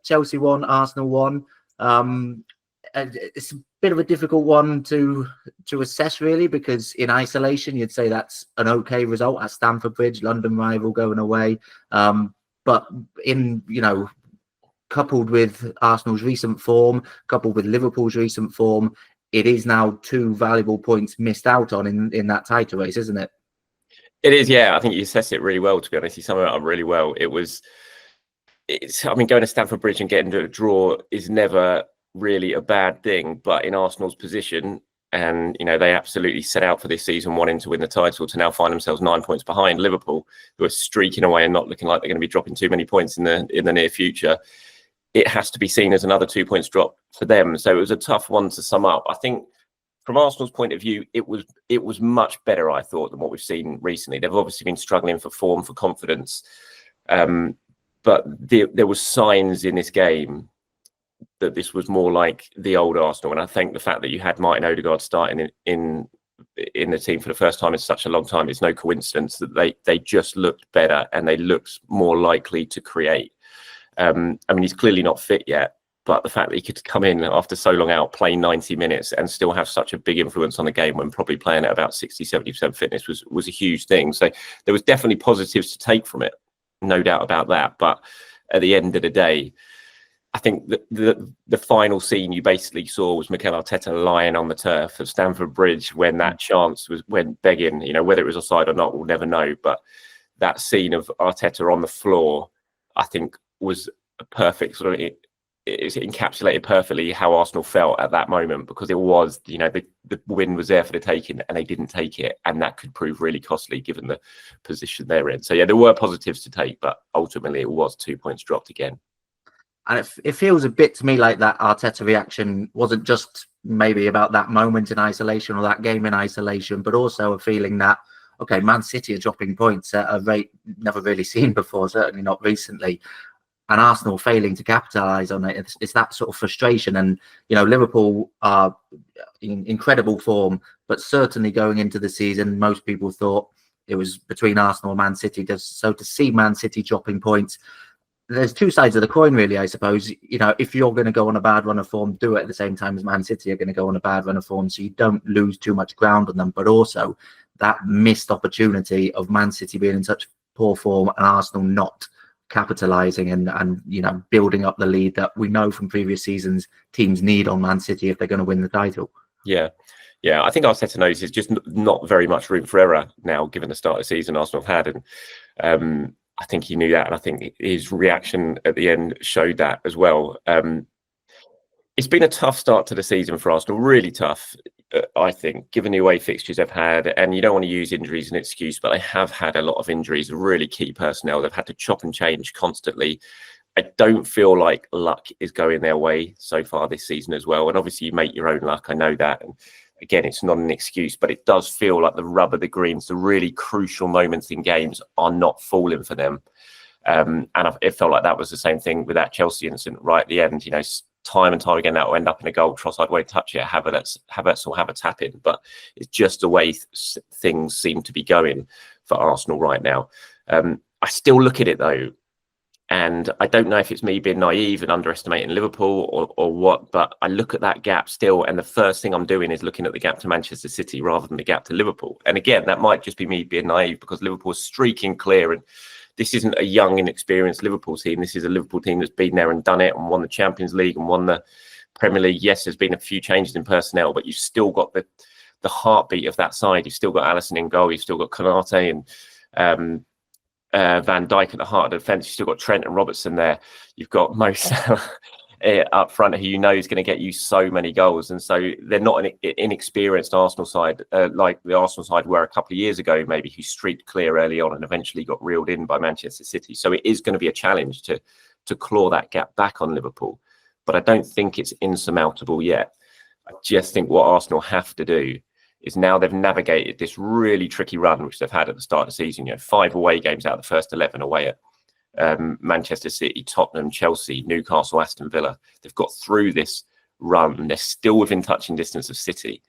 Chelsea won, Arsenal won. It's a bit of a difficult one to assess, really, because in isolation, you'd say that's an okay result at Stamford Bridge, London rival going away. But in, coupled with Arsenal's recent form, coupled with Liverpool's recent form, it is now 2 valuable points missed out on in that title race, isn't it? It is, yeah. I think you assessed it really well, to be honest. You summed it up really well. Going to Stamford Bridge and getting to a draw is never really a bad thing, but in Arsenal's position, and they absolutely set out for this season wanting to win the title, to now find themselves 9 points behind Liverpool, who are streaking away and not looking like they're going to be dropping too many points in the near future. It has to be seen as another 2 points drop for them. So it was a tough one to sum up. I think from Arsenal's point of view, it was much better, I thought, than what we've seen recently. They've obviously been struggling for form, for confidence, but there was signs in this game that this was more like the old Arsenal. And I think the fact that you had Martin Odegaard starting in the team for the first time in such a long time, it's no coincidence that they just looked better and they looked more likely to create. He's clearly not fit yet, but the fact that he could come in after so long out, play 90 minutes and still have such a big influence on the game when probably playing at about 60-70% fitness was a huge thing. So there was definitely positives to take from it, no doubt about that. But at the end of the day, I think the final scene you basically saw was Mikel Arteta lying on the turf at Stamford Bridge when that chance went begging. Whether it was offside or not, we'll never know. But that scene of Arteta on the floor, I think, was a perfect sort of. It encapsulated perfectly how Arsenal felt at that moment, because it was, the win was there for the taking and they didn't take it, and that could prove really costly given the position they're in. So yeah, there were positives to take, but ultimately it was 2 points dropped again. And it feels a bit to me like that Arteta reaction wasn't just maybe about that moment in isolation or that game in isolation, but also a feeling that, okay, Man City are dropping points at a rate never really seen before, certainly not recently, and Arsenal failing to capitalise on it. It's that sort of frustration. And, Liverpool are in incredible form, but certainly going into the season, most people thought it was between Arsenal and Man City. So to see Man City dropping points, there's two sides of the coin, really, I suppose. If you're going to go on a bad run of form, do it at the same time as Man City are going to go on a bad run of form, so you don't lose too much ground on them. But also that missed opportunity of Man City being in such poor form and Arsenal not capitalising and building up the lead that we know from previous seasons teams need on Man City if they're going to win the title. Yeah. I think Arteta knows there's just not very much room for error now, given the start of the season Arsenal have had, and I think he knew that, and I think his reaction at the end showed that as well. It's been a tough start to the season for Arsenal, really tough, I think, given the away fixtures they've had. And you don't want to use injuries as an excuse, but they have had a lot of injuries, really key personnel. They've had to chop and change constantly. I don't feel like luck is going their way so far this season as well. And obviously you make your own luck, I know that. And again, it's not an excuse, but it does feel like the rub of the greens, the really crucial moments in games are not falling for them. And it felt like that was the same thing with that Chelsea incident right at the end. Time and time again, that will end up in a goal. Trossard won't touch it. Havertz will have a tap in, but it's just the way things seem to be going for Arsenal right now. I still look at it though, and I don't know if it's me being naive and underestimating Liverpool or what, but I look at that gap still, and the first thing I'm doing is looking at the gap to Manchester City rather than the gap to Liverpool. And again, that might just be me being naive, because Liverpool is streaking clear, and this isn't a young, inexperienced Liverpool team. This is a Liverpool team that's been there and done it and won the Champions League and won the Premier League. Yes, there's been a few changes in personnel, but you've still got the heartbeat of that side. You've still got Alisson in goal. You've still got Konate and Van Dijk at the heart of the defence. You've still got Trent and Robertson there. You've got Mo Salah up front, who is going to get you so many goals. And so they're not an inexperienced Arsenal side like the Arsenal side were a couple of years ago, maybe, who streaked clear early on and eventually got reeled in by Manchester City. So it is going to be a challenge to claw that gap back on Liverpool. But I don't think it's insurmountable yet. I just think what Arsenal have to do is, now they've navigated this really tricky run, which they've had at the start of the season, 5 away games out of the first 11 away at Manchester City, Tottenham, Chelsea, Newcastle, Aston Villa. They've got through this run. They're still within touching distance of City.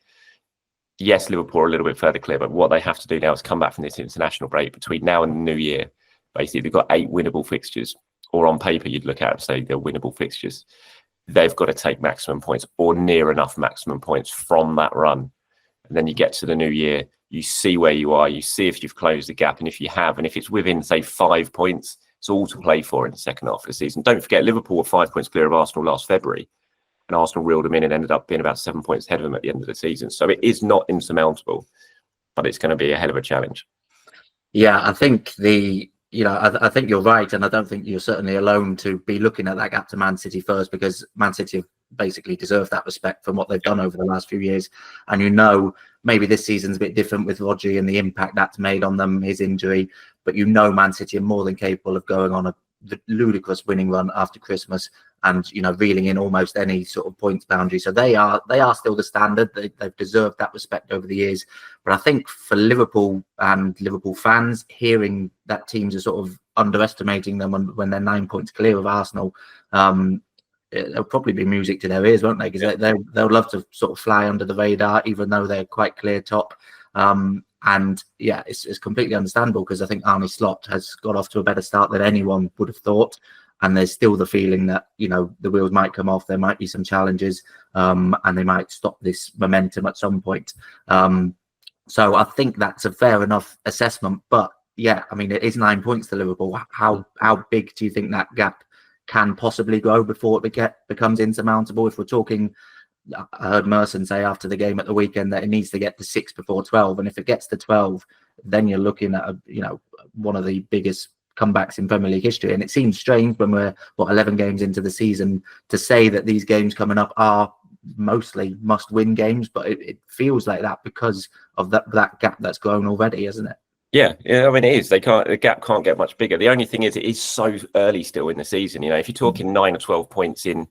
Yes, Liverpool are a little bit further clear, but what they have to do now is come back from this international break between now and the new year. Basically, they've got 8 winnable fixtures. or on paper you'd look at and say they're winnable fixtures. They've got to take maximum points or near enough maximum points from that run. And then you get to the new year, you see where you are, you see if you've closed the gap. And if you have, and if it's within, say, 5 points, it's all to play for in the second half of the season. Don't forget, Liverpool were 5 points clear of Arsenal last February. And Arsenal reeled them in and ended up being about 7 points ahead of them at the end of the season. So it is not insurmountable, but it's going to be a hell of a challenge. Yeah, I think I think you're right, and I don't think you're certainly alone to be looking at that gap to Man City first, because Man City have basically deserved that respect from what they've done over the last few years. And maybe this season's a bit different with Rodri and the impact that's made on them, his injury, but Man City are more than capable of going on a ludicrous winning run after Christmas and reeling in almost any sort of points boundary. So they are still the standard. They've deserved that respect over the years. But I think for Liverpool and Liverpool fans, hearing that teams are sort of underestimating them when they're 9 points clear of Arsenal, it'll probably be music to their ears, won't they? Because they'll love to sort of fly under the radar, even though they're quite clear top. And yeah, it's completely understandable, because I think Arne Slot has got off to a better start than anyone would have thought. And there's still the feeling that, the wheels might come off. There might be some challenges, and they might stop this momentum at some point. So I think that's a fair enough assessment. But yeah, I mean, it is 9 points to Liverpool. How big do you think that gap can possibly grow before it becomes insurmountable? If we're talking, I heard Merson say after the game at the weekend that it needs to get to 6 before 12. And if it gets to 12, then you're looking at one of the biggest comebacks in Premier League history. And it seems strange when we're 11 games into the season to say that these games coming up are mostly must-win games, but it feels like that because of that gap that's grown already, isn't it? Yeah, I mean, it is. The gap can't get much bigger. The only thing is, it is so early still in the season. If you're talking 9 or 12 points in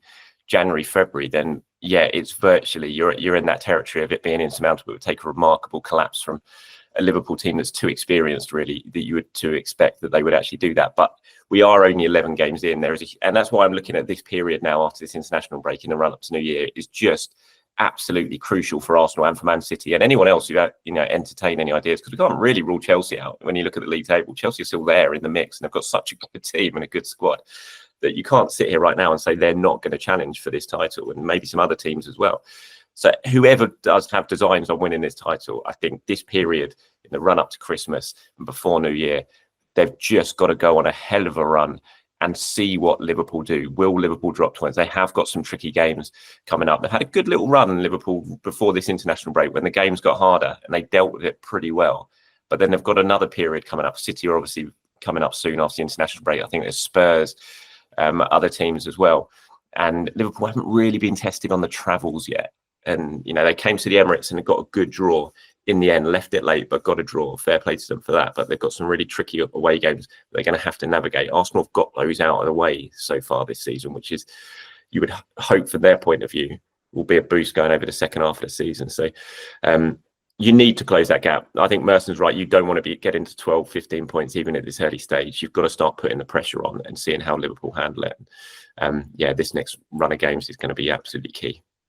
January, February, then yeah, it's virtually you're in that territory of it being insurmountable. It would take a remarkable collapse from a Liverpool team that's too experienced, really, that you would to expect that they would actually do that. But we are only 11 games in. And that's why I'm looking at this period now after this international break in the run up to New Year is just absolutely crucial for Arsenal and for Man City and anyone else who entertain any ideas, because we can't really rule Chelsea out. When you look at the league table, Chelsea are still there in the mix, and they've got such a good team and a good squad that you can't sit here right now and say they're not going to challenge for this title, and maybe some other teams as well. So whoever does have designs on winning this title, I think this period in the run up to Christmas and before New Year, they've just got to go on a hell of a run and see what Liverpool do. Will Liverpool drop points? They have got some tricky games coming up. They've had a good little run in Liverpool before this international break when the games got harder, and they dealt with it pretty well. But then they've got another period coming up. City are obviously coming up soon after the international break. I think there's Spurs, other teams as well. And Liverpool haven't really been tested on the travels yet. And, they came to the Emirates and got a good draw in the end, left it late, but got a draw. Fair play to them for that. But they've got some really tricky away games they're going to have to navigate. Arsenal have got those out of the way so far this season, which is, you would hope from their point of view, will be a boost going over the second half of the season. So you need to close that gap. I think Merson's right. You don't want to get into 12, 15 points even at this early stage. You've got to start putting the pressure on and seeing how Liverpool handle it. This next run of games is going to be absolutely key.